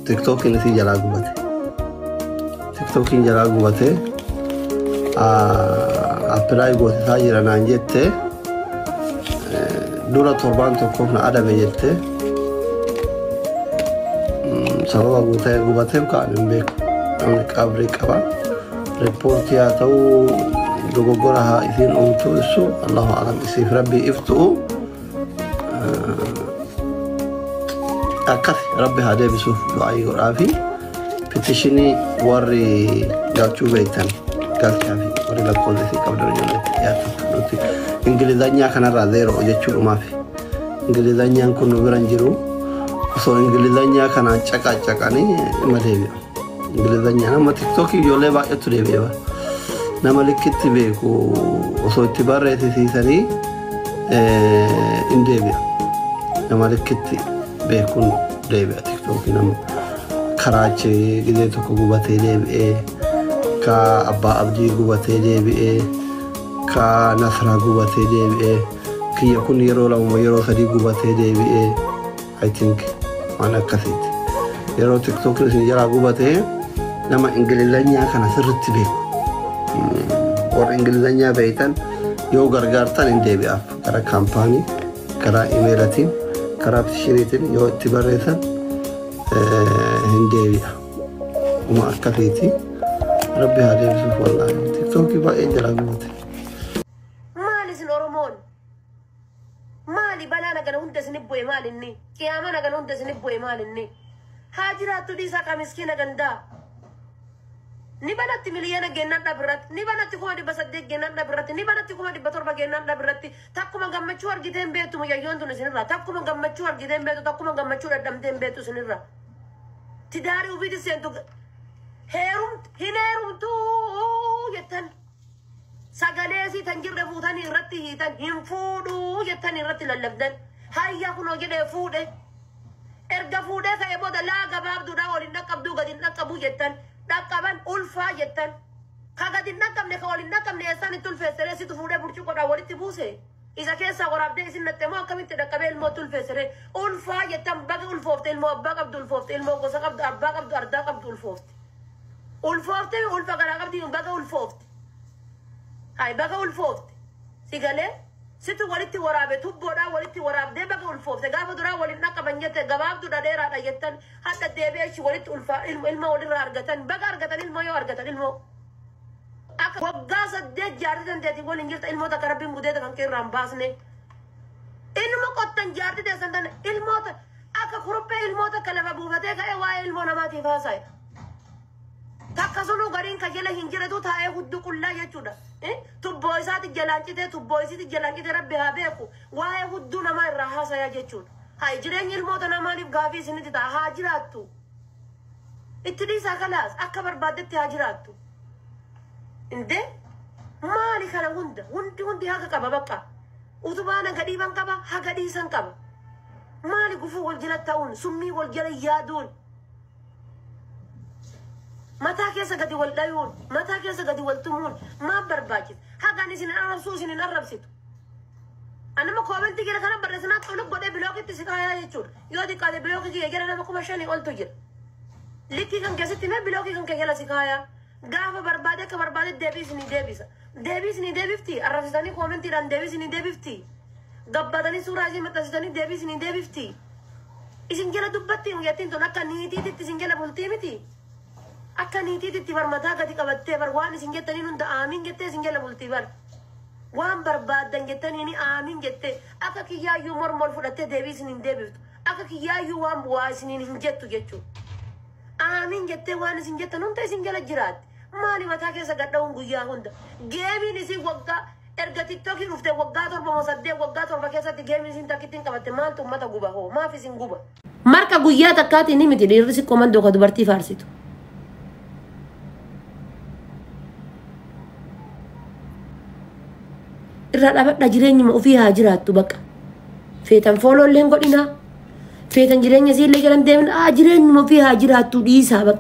تيك توك نسي جلا قبته تيك توك جلا قبته أبلاي قوت تاجر أنا جته دورة تربان تكون على بيته سبب قوته كان بيك أمريك أبريكا ريبورت يا تو دوغورها إثنين أمتو السو الله أعلم إسيف ربي إفتو أكثر ربي هذا بسوف دعائي ورافي فتشني وري قالتشو بيتان قال كافي وري لقول ذي قبل رجل يا تفلوتي إنجليزانيا كان راديرو جتشو ما في إنجليزانيا كنا برانجرو so إنجليزانيا كان عكاني مدهبي إنجليزانيا أنا ما تيك توك يولي بقى تريبي nama likitti beeku osoo itti barreesse siisanii in deebi'a nama likitti beekuun deebi'a tiktookii nama karaachee gidee tokko gubatee deebi'ee ka abbaa abdii gubatee deebi'ee ka nasraa gubatee deebi'ee kiyya kun yeroo lama yeroo sadii gubatee deebi'ee I think waan akkasiiti yeroo tiktookiin isin jalaa gubatee nama ingilizanyaa kana sirritti beeku or إنجليزية بيتن يو غرغرتن إنديبيا كرا كامباني كرا إيميلاتين كرا بتشريتين يو تبريتن إنديبيا وما أكفيتي ربي هذا يوسف والله تيك توك يبقى إنجل أقوتي مالي سنورمون مالي بلانا كانوا هندا سنبوي مالني كيامانا كانوا هندا سنبوي مالني هاجرات تديسا كمسكينة غندا نبنات مليانة جنان دبرت نبنات كوما دي بسدك جنان دبرت نبنات كوما دي بتوربا جنان دبرت تاكوما غمچوار جدين بيتو ميا يوندو نسنرا تاكوما غمچوار جدين بيتو تاكوما غمچوار دمدين بيتو سنرا تداري وبيدي سنتو هنيروم تو يتن ساغاليسي تنجر فوتاني رتي هيتن ينفودو يتن رتي للبدن هيا كنو جدي فوده ارغا فوده كايبو دلا غباب دودا ولين نقبدو غدين نقبو يتن دكابن ألفا جتن كاغدي نكمل كولي نكمل يساني تلفسره سي تفوده برچو كدا ولي تبوسه إذا كيسا وراب ده سن نتمو كمي تدكابل مو تلفسره ألفا جتن بق ألفوفت المو بق عبد الفوفت المو قصا عبد أربع عبد أردا عبد الفوفت ألفوفت ألفا كدا عبد بق ألفوفت هاي بق ألفوفت سيغله ستو ولي تورابه تبودا ولي توراب ده بق ألفوفت غاب درا ولي نكمل جت غباب دودا ديرا دا جتن حتى دبيش ولي ألفا المو ولي رارغتن بق أرغتن المو يو أرغتن المو أك وقاص الدج جاردن ده تقول إنجلت المو تكربين مودة كان كير رامباسني المو قطن جارد ده سندن المو أك خروبه المو تكلم أبو فتى كأي واي المو نماتي فاساي تكسونو غارين كجلا هنجرة تو ثاي هدو كلها يجودا تبويسات الجلانجي ده تبويسات الجلانجي ده ربها بيكو واي هدو نما الرها سيا جتشود هاي جرين المو تنما نبغافي سنتي ده هاجراتو اتدي ساكلاس أكبر بعدت هاجراتو إنده مالي كلا هندي هاكا كبا بكا وتبانا قديبان كبا هاكدي سان كبا مالي قفو والجلة تاون سمي والجلة يادون متى كيسا قدي والدايون متى كيسا قدي والتمون ما برباجت هاكا نسين أعرف سوسين نقرب ستو أنا ما كومنت كده كلام برسنا تقولك بدي بلوكي تسيكايا يجور يودي كده بلوكي كده يجري أنا بكون مشاني قلت تجر لكي كان كسيتي ما بلوكي كان كجلا سيكايا غافة بربادة كبربادة ديبيسني ديبيفتي أرفستاني كومنتي ران ديبيسني ديبيفتي قبضاني سوراجي متسداني ديبيسني ديبيفتي إسن جلا دبتي وياتين تو نكا نيتي تي إسن جلا بولتيمتي أكا نيتي تي برمتا قدي قبضتي بروان إسن جتاني نند آمين جتة إسن جلا بولتي بر وان بربادن جتاني ني آمين جتة أكا كيا يو مرمول فرطة ديبيسني ديبيفتو أكا كيا يو وان بواسني نهنجتو جتشو آمين جتة وان إسن جتا نند إسن جلا جرات مالي متى كيسا قدون قويا هندا جيمي نسي وقا ارغا تيك توكي رفته وقا تربا مصدق وقا تربا كيسا تي جيمي نسين تاكتين قبت مالتو متا قوبا هو ما في سين قوبا ماركا قويا تكاتي نيمتي ليرسي كوماندو قد برتي فارسيتو الرابط جيريني ما فيها هاجرات بقى فيتن فولو لين قدنا فيتن جيريني سي اللي كان دائما جيريني ما فيها هاجرات ديسا بقى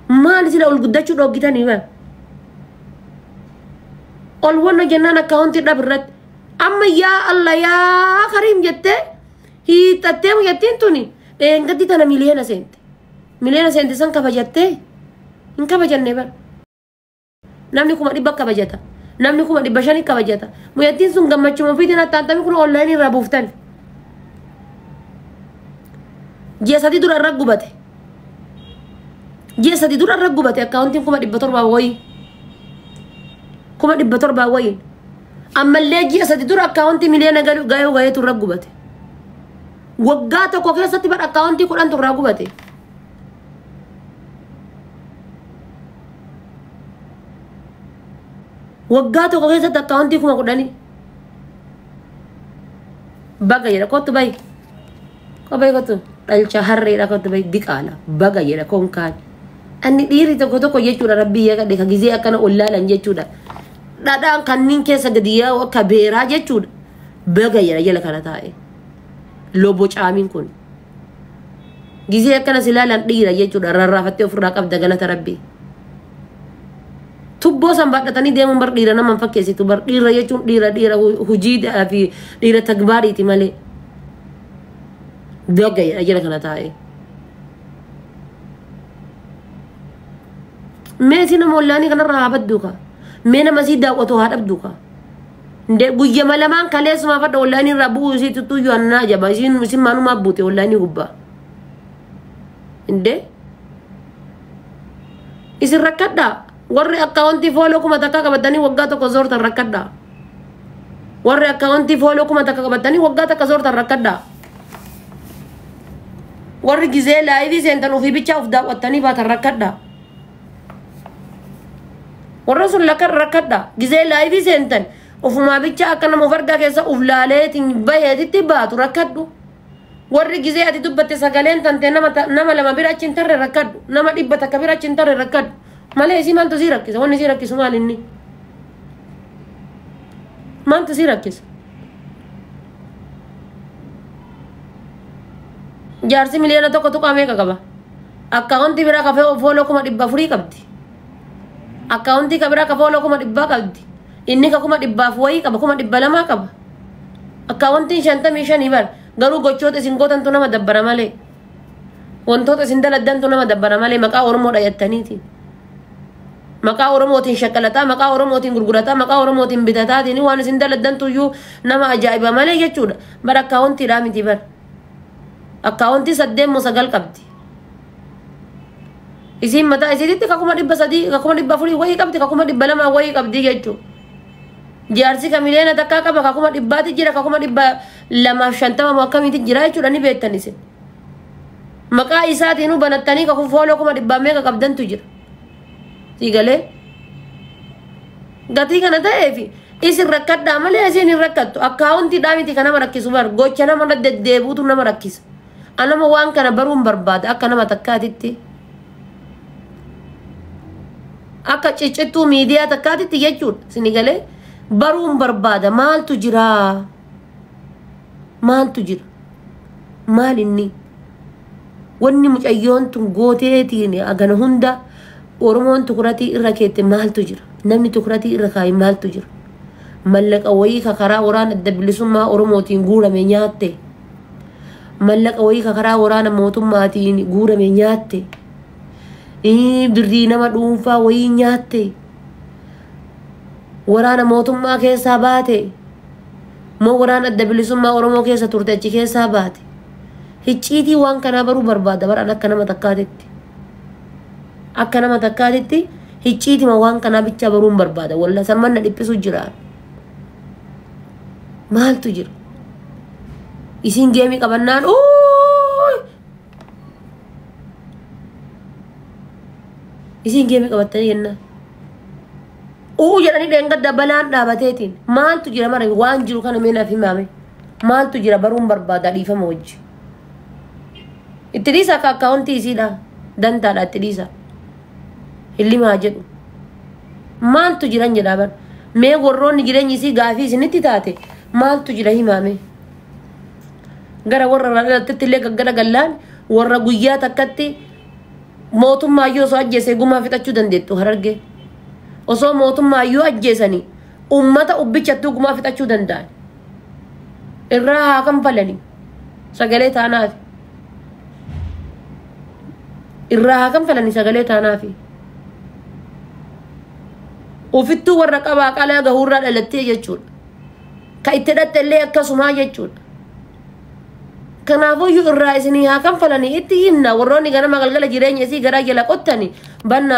ما نسيلا أقول قدّا شو روجي تاني ما أولونا جنانا كاونتي دبرت أما يا الله يا كريم جتة هي تتيم يتين توني Engadi tana miliyoona seente. Miliyoona seente san kabajattee hin kabajanne bar. Namni kuma dhibba kabajata. Namni kuma dhibba shani kabajata. Muyyattiin sun gammachuma ofiitiin attaantami kun online irraa buuftan. Ji'a sadii dura irra gubate. Ji'a sadii dura irra gubate akkaawuntiin kuma dhibba torbaa wayii. Kuma dhibba torbaa wayii. Ammallee ji'a sadii dura akkaawuntii miliyoona gaheetu irra gubate. Waggaa tokko keessatti bar akkaawuntii 10 irraa gubate. Waggaa tokko keessatti akkaawuntii 10,000. Baga jedha kottu bayi. Kophee kottu dhalcha harreedha kottu bayi diqaala. Baga jedha konkaan. Anni dhiirri tokko jechuudha rabbii eegadhe ka gizee akkana ollaalan jechuudha. Dhadhaan kanniin keessa gadi yaa'u akka beeraa jechuudha. Baga jedha jala kana taa'e. Lobo caamin kun. Gizee akkana silaalan dhiira jechuudha rarraafattee ofirraa qabda galata rabbii. Tubboo san baadhatanii deemuun bar dhiira nama fakkeessitu bar dhiira jechuun dhiira hujiidhaa fi dhiira tagbaariiti malee. Baga jedha jala kana taa'e. Mee si nama ollaanii kanarraa haa badduu kaa. Mee nama sii daawwatu haa dhabduu kaa. Guyya malamaan kaleessuma fadha ollaanii irraa bu'uu isii tuttuyyuu annaa jaba. Isin maanumaa buute ollaanii gubbaa. Indee? Isin rakkadhaa. Warri akkaawuntii fooloo kuma takka qabatanii waggaa tokko zoortan rakkadhaa. Warri akkaawuntii fooloo kuma takka qabatanii waggaa takka zoortan rakkadhaa. Warri gizee laayivii seentan ofii bichaa of daawwattanii baatan rakkadhaa. Warra sun rakkadhaa. Gizee laayivii seentan ofumaa bichaa akka nama of argaa keessa uf laaleetiin baheetitti baatu rakkadhu. Warri gizee ati dubbatte sagaleen tante nama lama bira achi hin tarre rakkadhu. Nama 100 takka bira achi hin tarre rakkadhu. Malee isii maantu sii rakkisa? Wanni sii rakkisu maal inni? Maantu sii rakkisa? Jaarsi miliyoona tokko tuqaa meeqa qaba? Akkaawuntii biraa kafee fooloo 400 qabdi. Akkaawuntii ka biraa ka fooloo 100 qabdi. Inni ka 100 wayii qaba 200 qaba. Akkaawuntiin 55 bar garuu gochoota isin gootantu nama dabbara malee. Wantoota isin daladdantu nama dabbara malee maqaa Oromoo dhayattaniitiin. Maqaa Oromootiin shakkalataa, maqaa Oromootiin gurgurataa, maqaa Oromootiin bitataatiin waan isin daladdantuyyuu nama ajaa'iba malee jechuudha. Bar akkaawuntiidhaa miti bar. Akkaawuntii 8 qabdi. Isin mataa isiitti ka 300 ka 400 wayii qabdi ka 200 wayii qabdi jechuudha. Jaarsi ka miliyoona takkaa qaba ka 100 jira ka 250 akkamitti jira jechuudha ni beektan isin. Maqaa isaatiin banattanii ka fooloo 100 meeqa qabdantu jira. Sigalee gatii kana ta'eefi isin rakkadhaa malee isin hin rakkattu. Akkaawuntiidhaa miti kan nama rakkisu bar gocha nama deddeebuutu nama rakkisa. Anama waan kana baruun barbaada akka nama takkaatitti. Akka ciccittuu miidiyaa takkaatitti jechuudha. Sinigalee baruun barbaada maaltu jira? Maaltu jira? Maal inni? Wanni mucayyoon tun gooteetiin agana hunda Oromoon tukuratii irra keette maaltu jira? Namni tukuratii irra kaa'e maaltu jira? Mallaqa wayii ka karaa waraana adda bilisummaa Oromootiin guurame nyaatte. Mallaqa wayii ka karaa waraana mootummaatiin guurame nyaatte. Birrii nama dhuunfaa wayii nyaatte. Waraana mootummaa keessaa baate. Moo waraana adda bilisummaa Oromoo keessa turte achi keessaa baate. Hicciitii waan kanaa baruu barbaada baran akka nama takkaatitti. Akka nama takkaatitti hicciitima waan kanaa bicha baruun barbaada. Walla sammanna dhiphisu jira. Maaltu jira? Isin geemii qabannaan isin geemii qabattanii jennaan. Jedhanii dheengadda balaan dhaabateetiin maaltu jira mara waan jiru kana meenaaf himaame. Maaltu jira baruun barbaada dhiifama wajji. Itti dhiisa akka akkaawuntii isiidha. Dantaadha itti dhiisa. Hillimaa jedhu. Maaltu jiran jedhaa bar. Mee warroonni jireenyi isii gaafii isinitti taate maaltu jira himaame. Gara warra raadatti illee gaggara gallaan warra guyyaa takkatti mootummaayyuu osoo ajjeesee gumaa fixachuu dandeettu Harargee. Osoo mootummaayyuu ajjeesanii ummata ubbichattuu gumaa fixachuu danda'an. Irraa haa kanfalanii sagalee taanaati. الراها كم فلني سقلت أنا في وفتو ورقة على جهورا التي يجول كايتدت اللي أكسمها يجول كنافو يو الرئيسني ها كم فلني إتينا وروني كنا مغلقة جيرين يسي جراجي لقطني بنا